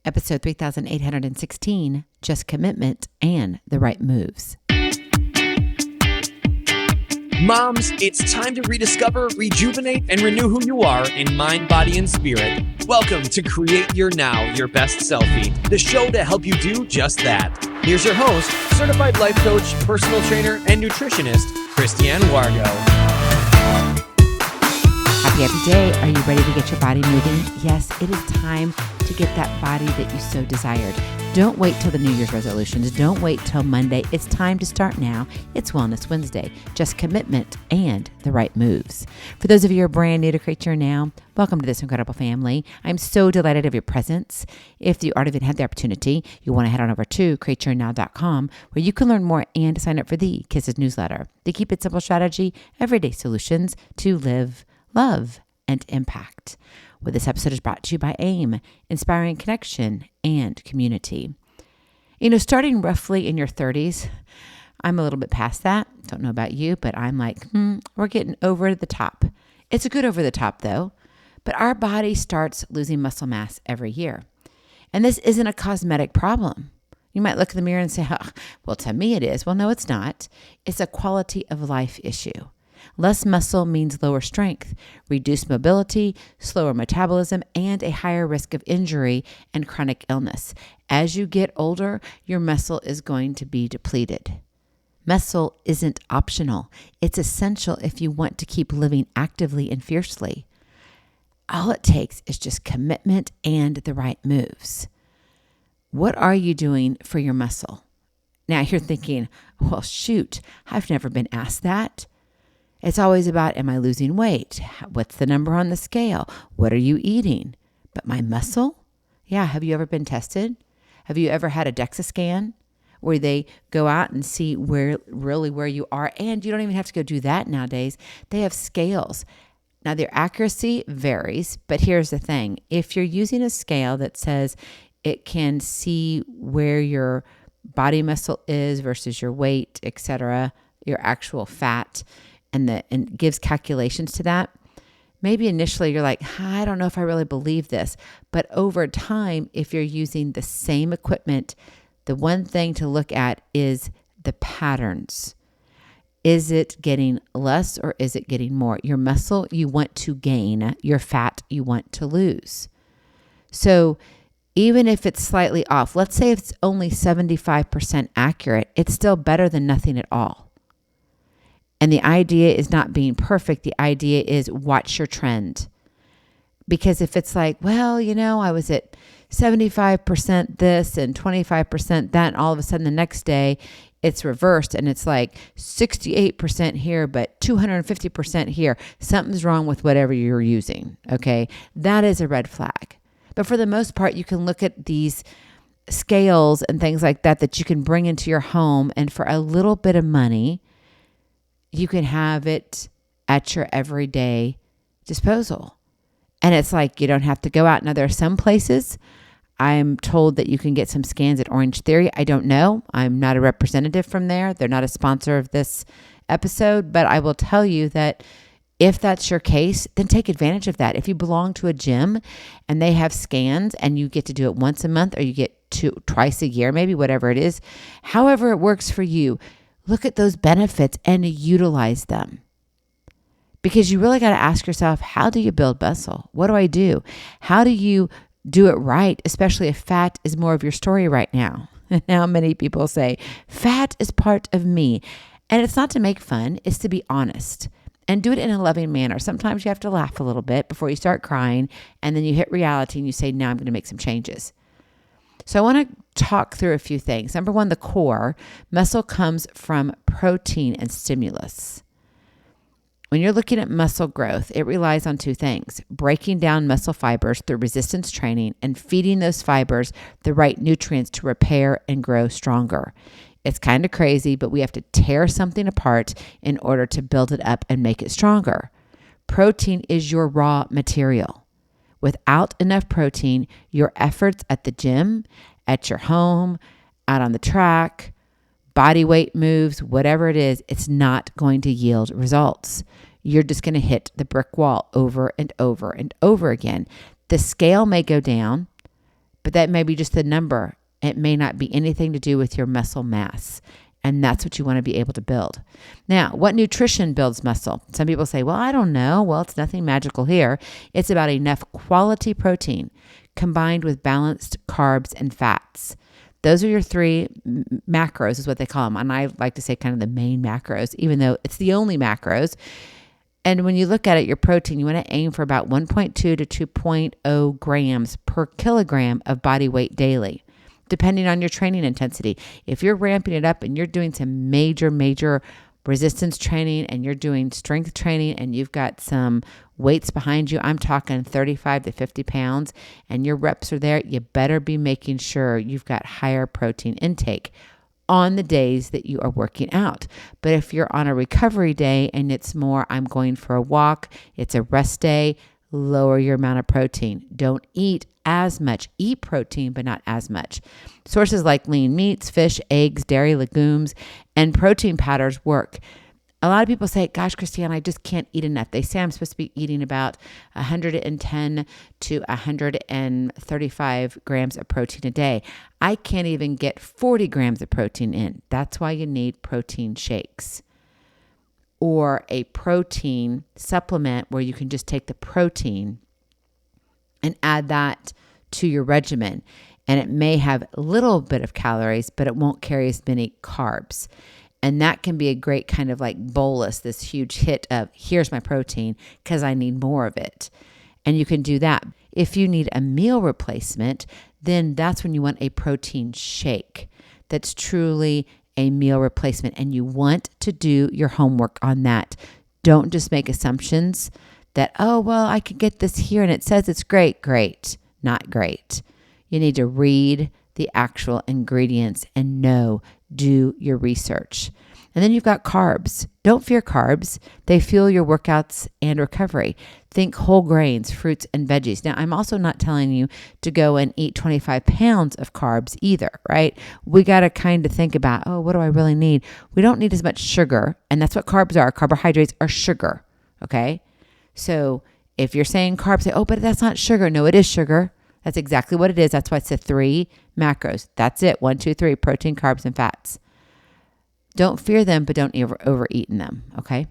episode 3816, Just Commitment and the Right Moves. Moms, it's time to rediscover, rejuvenate, and renew who you are in mind, body, and spirit. Welcome to Create Your Now, Your Best Selfie, the show to help you do just that. Here's your host, certified life coach, personal trainer, and nutritionist, Christiane Wargo. Happy day. Are you ready to get your body moving? Yes, it is time to get that body that you so desired. Don't wait till the New Year's resolutions. Don't wait till Monday. It's time to start now. It's Wellness Wednesday. Just commitment and the right moves. For those of you who are brand new to Create Your Now, welcome to this incredible family. I'm so delighted of your presence. If you already had the opportunity, you want to head on over to createyournow.com where you can learn more and sign up for the Kisses newsletter. The Keep It Simple strategy, everyday solutions to live, love, and impact. Well, this episode is brought to you by AIM, Inspiring Connection and Community. You know, starting roughly in your 30s, I'm a little bit past that. Don't know about you, but I'm like, we're getting over the top. It's a good over the top though, but our body starts losing muscle mass every year. And this isn't a cosmetic problem. You might look in the mirror and say, well, to me it is. Well, no, it's not. It's a quality of life issue. Less muscle means lower strength, reduced mobility, slower metabolism, and a higher risk of injury and chronic illness. As you get older, your muscle is going to be depleted. Muscle isn't optional. It's essential if you want to keep living actively and fiercely. All it takes is just commitment and the right moves. What are you doing for your muscle? Now you're thinking, well, shoot, I've never been asked that. It's always about, am I losing weight? What's the number on the scale? What are you eating? But my muscle? Yeah, have you ever been tested? Have you ever had a DEXA scan where they go out and see where you are? And you don't even have to go do that nowadays. They have scales. Now their accuracy varies, but here's the thing. If you're using a scale that says it can see where your body muscle is versus your weight, etc., your actual fat, and gives calculations to that, maybe initially you're like, I don't know if I really believe this. But over time, if you're using the same equipment, the one thing to look at is the patterns. Is it getting less or is it getting more? Your muscle you want to gain, your fat you want to lose. So even if it's slightly off, let's say it's only 75% accurate, it's still better than nothing at all. And the idea is not being perfect. The idea is watch your trend. Because if it's like, well, you know, I was at 75% this and 25% that, and all of a sudden the next day it's reversed and it's like 68% here, but 250% here. Something's wrong with whatever you're using. Okay. That is a red flag. But for the most part, you can look at these scales and things like that you can bring into your home. And for a little bit of money, you can have it at your everyday disposal. And it's like, you don't have to go out. Now, there are some places I'm told that you can get some scans at Orange Theory. I don't know. I'm not a representative from there. They're not a sponsor of this episode, but I will tell you that if that's your case, then take advantage of that. If you belong to a gym and they have scans and you get to do it once a month or you get twice a year, maybe whatever it is, however it works for you, look at those benefits and utilize them. Because you really got to ask yourself, how do you build muscle? What do I do? How do you do it right, especially if fat is more of your story right now? Now many people say, fat is part of me. And it's not to make fun, it's to be honest. And do it in a loving manner. Sometimes you have to laugh a little bit before you start crying, and then you hit reality and you say, now I'm going to make some changes. So I want to talk through a few things. Number one, the core. Muscle comes from protein and stimulus. When you're looking at muscle growth, it relies on two things: breaking down muscle fibers through resistance training and feeding those fibers the right nutrients to repair and grow stronger. It's kind of crazy, but we have to tear something apart in order to build it up and make it stronger. Protein is your raw material. Without enough protein, your efforts at the gym, at your home, out on the track, body weight moves, whatever it is, it's not going to yield results. You're just going to hit the brick wall over and over and over again. The scale may go down, but that may be just the number. It may not be anything to do with your muscle mass. And that's what you want to be able to build. Now, what nutrition builds muscle? Some people say, well, I don't know. Well, it's nothing magical here. It's about enough quality protein combined with balanced carbs and fats. Those are your three macros is what they call them. And I like to say kind of the main macros, even though it's the only macros. And when you look at it, your protein, you want to aim for about 1.2 to 2.0 grams per kilogram of body weight daily, depending on your training intensity. If you're ramping it up and you're doing some major resistance training and you're doing strength training and you've got some weights behind you, I'm talking 35 to 50 pounds, and your reps are there, you better be making sure you've got higher protein intake on the days that you are working out. But if you're on a recovery day and it's more, I'm going for a walk, it's a rest day, lower your amount of protein. Don't eat as much. Eat protein, but not as much. Sources like lean meats, fish, eggs, dairy, legumes, and protein powders work. A lot of people say, gosh, Christiane, I just can't eat enough. They say I'm supposed to be eating about 110 to 135 grams of protein a day. I can't even get 40 grams of protein in. That's why you need protein shakes or a protein supplement where you can just take the protein and add that to your regimen. And it may have a little bit of calories, but it won't carry as many carbs. And that can be a great kind of like bolus, this huge hit of here's my protein because I need more of it. And you can do that. If you need a meal replacement, then that's when you want a protein shake that's truly a meal replacement. And you want to do your homework on that. Don't just make assumptions that, oh, well, I could get this here and it says it's great. Great, not great. You need to read the actual ingredients and do your research. And then you've got carbs. Don't fear carbs. They fuel your workouts and recovery. Think whole grains, fruits, and veggies. Now, I'm also not telling you to go and eat 25 pounds of carbs either, right? We got to kind of think about, oh, what do I really need? We don't need as much sugar. And that's what carbs are. Carbohydrates are sugar, okay? So if you're saying carbs, say, oh, but that's not sugar. No, it is sugar. That's exactly what it is. That's why it's the 3 macros. That's it. 1, 2, 3, protein, carbs, and fats. Don't fear them, but don't overeat in them, okay?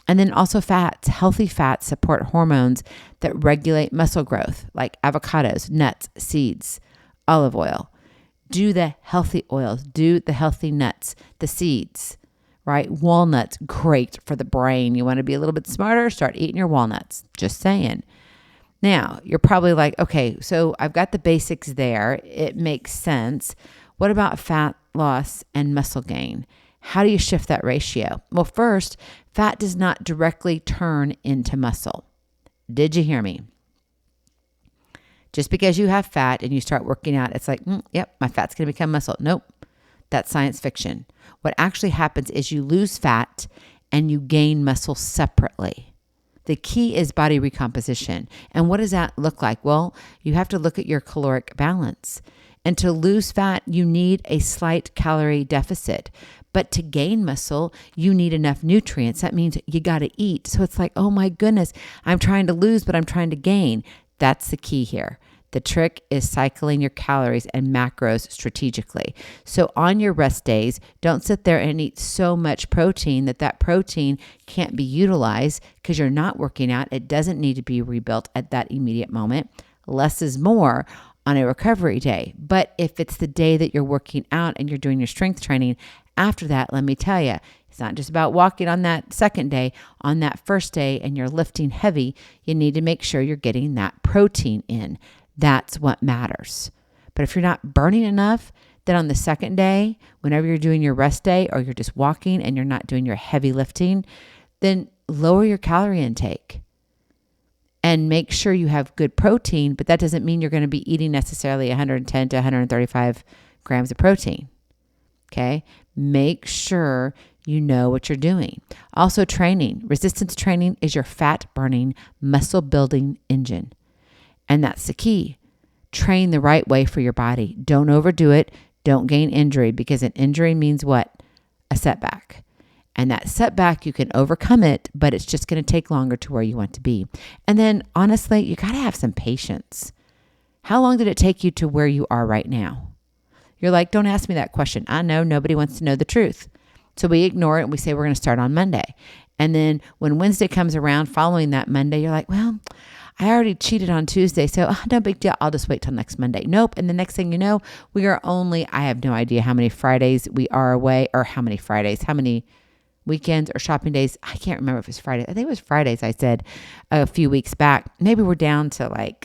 And then also fats. Healthy fats support hormones that regulate muscle growth, like avocados, nuts, seeds, olive oil. Do the healthy oils. Do the healthy nuts, the seeds, right? Walnuts, great for the brain. You want to be a little bit smarter? Start eating your walnuts. Just saying. Now, you're probably like, okay, so I've got the basics there. It makes sense. What about fat loss and muscle gain? How do you shift that ratio? Well, first, fat does not directly turn into muscle. Did you hear me? Just because you have fat and you start working out, it's like, yep, my fat's going to become muscle. Nope, that's science fiction. What actually happens is you lose fat and you gain muscle separately. The key is body recomposition. And what does that look like? Well, you have to look at your caloric balance. And to lose fat, you need a slight calorie deficit. But to gain muscle, you need enough nutrients. That means you got to eat. So it's like, oh my goodness, I'm trying to lose, but I'm trying to gain. That's the key here. The trick is cycling your calories and macros strategically. So on your rest days, don't sit there and eat so much protein that protein can't be utilized because you're not working out. It doesn't need to be rebuilt at that immediate moment. Less is more on a recovery day. But if it's the day that you're working out and you're doing your strength training, after that, let me tell you, it's not just about walking on that second day. On that first day and you're lifting heavy, you need to make sure you're getting that protein in. That's what matters. But if you're not burning enough, then on the second day, whenever you're doing your rest day or you're just walking and you're not doing your heavy lifting, then lower your calorie intake and make sure you have good protein. But that doesn't mean you're going to be eating necessarily 110 to 135 grams of protein. Okay? Make sure you know what you're doing. Also, training. Resistance training is your fat burning, muscle building engine. And that's the key. Train the right way for your body. Don't overdo it. Don't gain injury, because an injury means what? A setback. And that setback, you can overcome it, but it's just going to take longer to where you want to be. And then honestly, you got to have some patience. How long did it take you to where you are right now? You're like, don't ask me that question. I know nobody wants to know the truth. So we ignore it and we say we're going to start on Monday. And then when Wednesday comes around following that Monday, you're like, well, I already cheated on Tuesday, so no big deal. I'll just wait till next Monday. Nope. And the next thing you know, I have no idea how many Fridays we are away, or how many weekends or shopping days. I can't remember if it was Friday. I think it was Fridays, I said a few weeks back. Maybe we're down to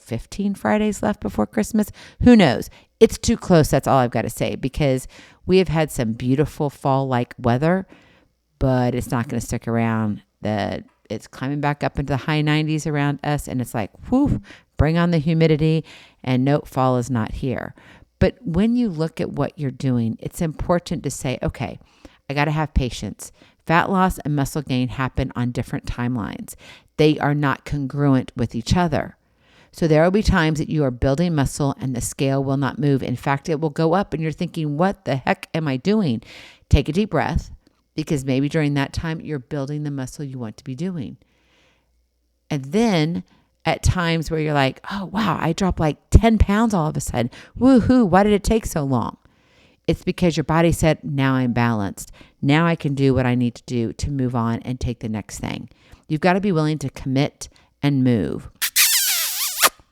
15 Fridays left before Christmas. Who knows? It's too close. That's all I've got to say, because we have had some beautiful fall-like weather, but it's not going to stick around. It's climbing back up into the high 90s around us, and it's like, whew, bring on the humidity, and nope, fall is not here. But when you look at what you're doing, it's important to say, okay, I got to have patience. Fat loss and muscle gain happen on different timelines. They are not congruent with each other. So there will be times that you are building muscle and the scale will not move. In fact, it will go up and you're thinking, what the heck am I doing? Take a deep breath, because maybe during that time you're building the muscle you want to be doing. And then at times where you're like, oh, wow, I dropped like 10 pounds all of a sudden. Woohoo, why did it take so long? It's because your body said, now I'm balanced. Now I can do what I need to do to move on and take the next thing. You've got to be willing to commit and move.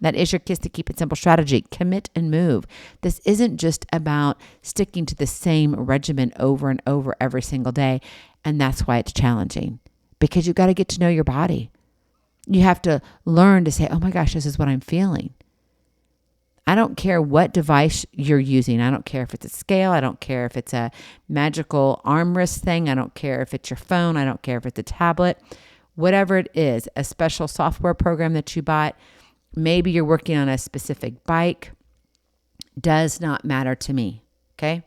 That is your Kiss to Keep It Simple strategy. Commit and move. This isn't just about sticking to the same regimen over and over every single day. And that's why it's challenging, because you've got to get to know your body. You have to learn to say, oh my gosh, this is what I'm feeling. I don't care what device you're using. I don't care if it's a scale. I don't care if it's a magical arm wrist thing. I don't care if it's your phone. I don't care if it's a tablet. Whatever it is, a special software program that you bought, maybe you're working on a specific bike, does not matter to me, okay?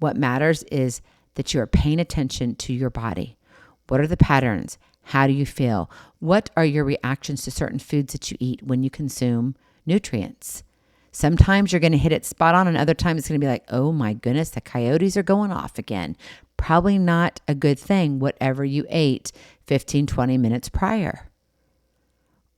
What matters is that you are paying attention to your body. What are the patterns? How do you feel? What are your reactions to certain foods that you eat when you consume nutrients? Sometimes you're going to hit it spot on, and other times it's going to be like, oh my goodness, the coyotes are going off again. Probably not a good thing, whatever you ate 15, 20 minutes prior.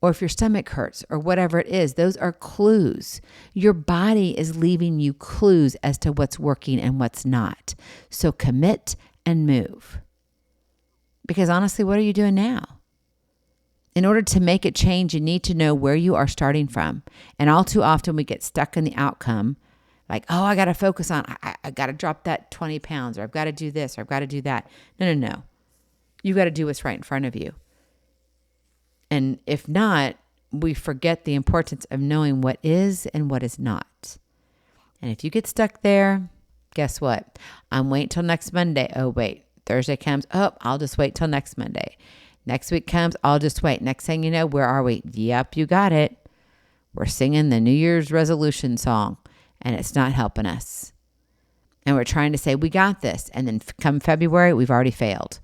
Or if your stomach hurts or whatever it is, those are clues. Your body is leaving you clues as to what's working and what's not. So commit and move. Because honestly, what are you doing now? In order to make it change, you need to know where you are starting from. And all too often we get stuck in the outcome, like, oh, I got to focus on, I got to drop that 20 pounds, or I've got to do this, or I've got to do that. No. You've got to do what's right in front of you. And if not, we forget the importance of knowing what is and what is not. And if you get stuck there, guess what? I'm waiting till next Monday. Oh, wait. Thursday comes. Oh, I'll just wait till next Monday. Next week comes. I'll just wait. Next thing you know, where are we? Yep, you got it. We're singing the New Year's resolution song, and it's not helping us. And we're trying to say, we got this. And then come February, we've already failed.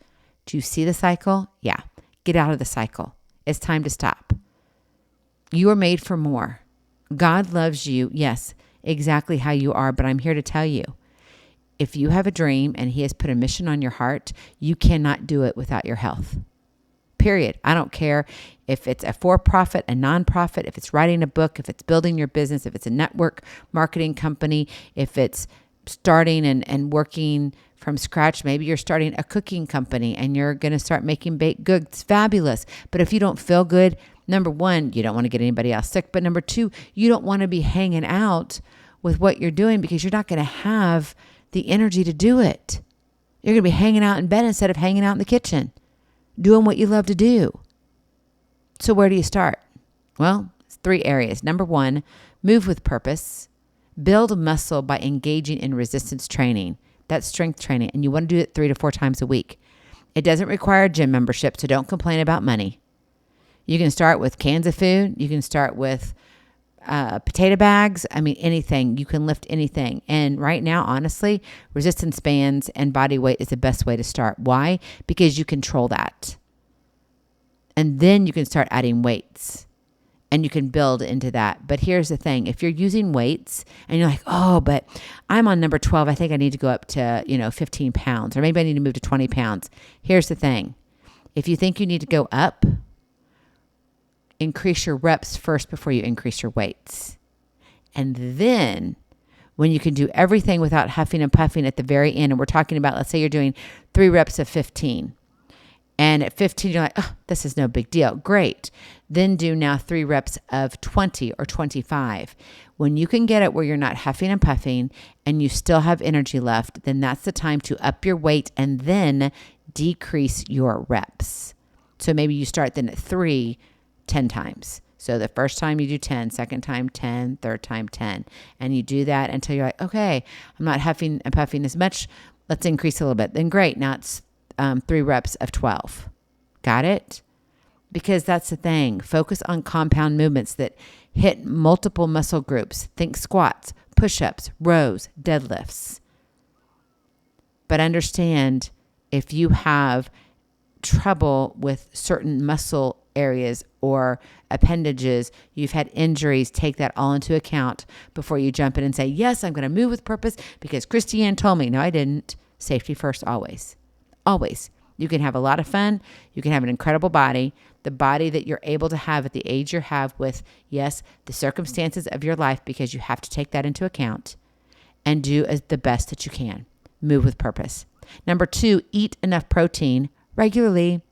Do you see the cycle? Yeah. Get out of the cycle. It's time to stop. You are made for more. God loves you, yes, exactly how you are, but I'm here to tell you, if you have a dream and He has put a mission on your heart, you cannot do it without your health. Period. I don't care if it's a for-profit, a nonprofit, if it's writing a book, if it's building your business, if it's a network marketing company, if it's starting and working from scratch. Maybe you're starting a cooking company and you're going to start making baked goods. Fabulous. But if you don't feel good, number one, you don't want to get anybody else sick. But number two, you don't want to be hanging out with what you're doing, because you're not going to have the energy to do it. You're going to be hanging out in bed instead of hanging out in the kitchen, doing what you love to do. So where do you start? Well, it's 3 areas. Number 1, move with purpose. Build muscle by engaging in resistance training. That's strength training. And you want to do it 3 to 4 times a week. It doesn't require a gym membership, so don't complain about money. You can start with cans of food. You can start with potato bags. I mean, anything. You can lift anything. And right now, honestly, resistance bands and body weight is the best way to start. Why? Because you control that. And then you can start adding weights. And you can build into that. But here's the thing. If you're using weights and you're like, oh, but I'm on number 12. I think I need to go up to, 15 pounds. Or maybe I need to move to 20 pounds. Here's the thing. If you think you need to go up, increase your reps first before you increase your weights. And then when you can do everything without huffing and puffing at the very end, and we're talking about, let's say you're doing 3 reps of 15. And at 15, you're like, oh, this is no big deal. Great. Then do now 3 reps of 20 or 25. When you can get it where you're not huffing and puffing and you still have energy left, then that's the time to up your weight and then decrease your reps. So maybe you start then at 3, 10 times. So the first time you do 10, second time 10, third time 10. And you do that until you're like, okay, I'm not huffing and puffing as much. Let's increase a little bit. Then great. Now it's 3 reps of 12. Got it? Because that's the thing. Focus on compound movements that hit multiple muscle groups. Think squats, push-ups, rows, deadlifts. But understand if you have trouble with certain muscle areas or appendages, you've had injuries, take that all into account before you jump in and say, yes, I'm going to move with purpose because Christiane told me. No, I didn't. Safety first, always. Always. You can have a lot of fun. You can have an incredible body, the body that you're able to have at the age you have with, yes, the circumstances of your life, because you have to take that into account and do the best that you can. Move with purpose. Number 2, eat enough protein regularly.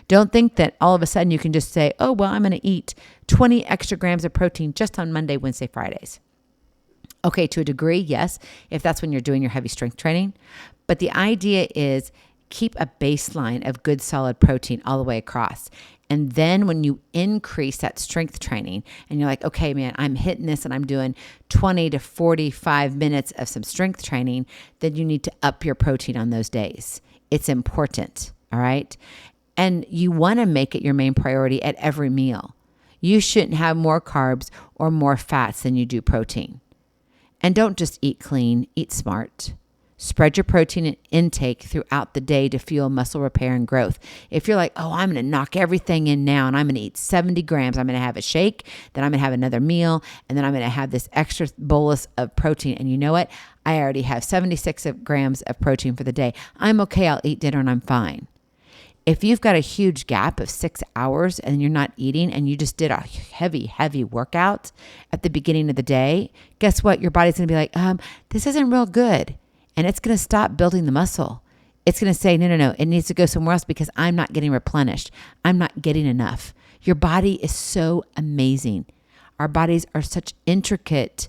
Don't think that all of a sudden you can just say, oh, well, I'm going to eat 20 extra grams of protein just on Monday, Wednesday, Fridays. Okay, to a degree, yes, if that's when you're doing your heavy strength training. But the idea is keep a baseline of good solid protein all the way across. And then when you increase that strength training and you're like, okay, man, I'm hitting this and I'm doing 20 to 45 minutes of some strength training, then you need to up your protein on those days. It's important, all right? And you want to make it your main priority at every meal. You shouldn't have more carbs or more fats than you do protein. And don't just eat clean, eat smart. Spread your protein intake throughout the day to fuel muscle repair and growth. If you're like, oh, I'm going to knock everything in now and I'm going to eat 70 grams, I'm going to have a shake, then I'm going to have another meal, and then I'm going to have this extra bolus of protein. And you know what? I already have 76 grams of protein for the day. I'm okay. I'll eat dinner and I'm fine. If you've got a huge gap of 6 hours and you're not eating and you just did a heavy workout at the beginning of the day, guess what? Your body's going to be like, this isn't real good. And it's going to stop building the muscle. It's going to say, no, it needs to go somewhere else because I'm not getting replenished. I'm not getting enough. Your body is so amazing. Our bodies are such intricate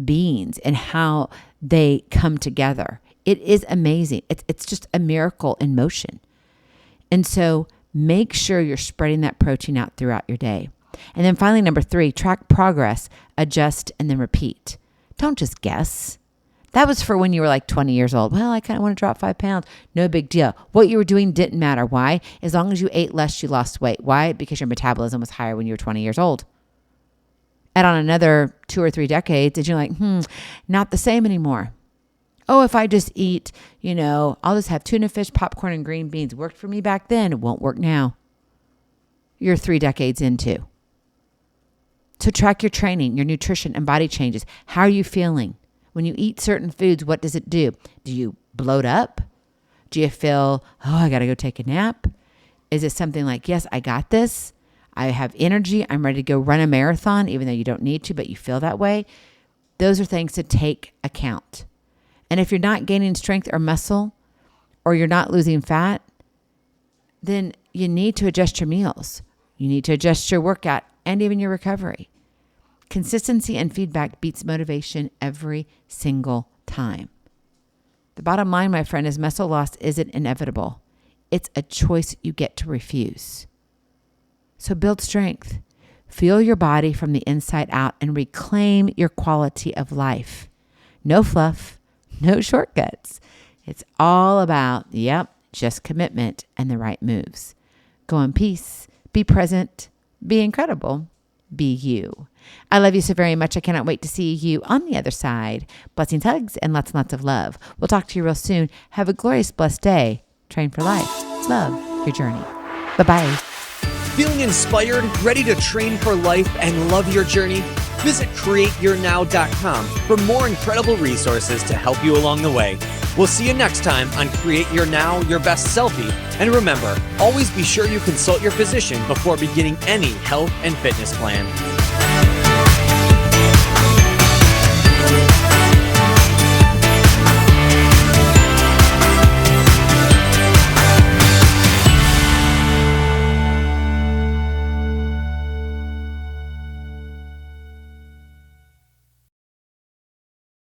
beings in how they come together. It is amazing. It's just a miracle in motion. And so make sure you're spreading that protein out throughout your day. And then finally, number 3, track progress, adjust, and then repeat. Don't just guess. That was for when you were like 20 years old. Well, I kind of want to drop 5 pounds. No big deal. What you were doing didn't matter. Why? As long as you ate less, you lost weight. Why? Because your metabolism was higher when you were 20 years old. And on another 2 or 3 decades, you're like, not the same anymore. Oh, if I just eat, I'll just have tuna fish, popcorn, and green beans. Worked for me back then. It won't work now. You're 3 decades into. So track your training, your nutrition, and body changes. How are you feeling? When you eat certain foods, what does it do? Do you bloat up? Do you feel, I got to go take a nap? Is it something like, yes, I got this. I have energy. I'm ready to go run a marathon, even though you don't need to, but you feel that way. Those are things to take account. And if you're not gaining strength or muscle, or you're not losing fat, then you need to adjust your meals. You need to adjust your workout and even your recovery. Consistency and feedback beats motivation every single time. The bottom line, my friend, is muscle loss isn't inevitable. It's a choice you get to refuse. So build strength. Feel your body from the inside out and reclaim your quality of life. No fluff, no shortcuts. It's all about, just commitment and the right moves. Go in peace, be present, be incredible, be you. I love you so very much. I cannot wait to see you on the other side. Blessings, hugs, and lots and lots of love. We'll talk to you real soon. Have a glorious, blessed day. Train for life. Love your journey. Bye-bye. Feeling inspired, ready to train for life and love your journey? Visit createyournow.com for more incredible resources to help you along the way. We'll see you next time on Create Your Now, Your Best Selfie. And remember, always be sure you consult your physician before beginning any health and fitness plan.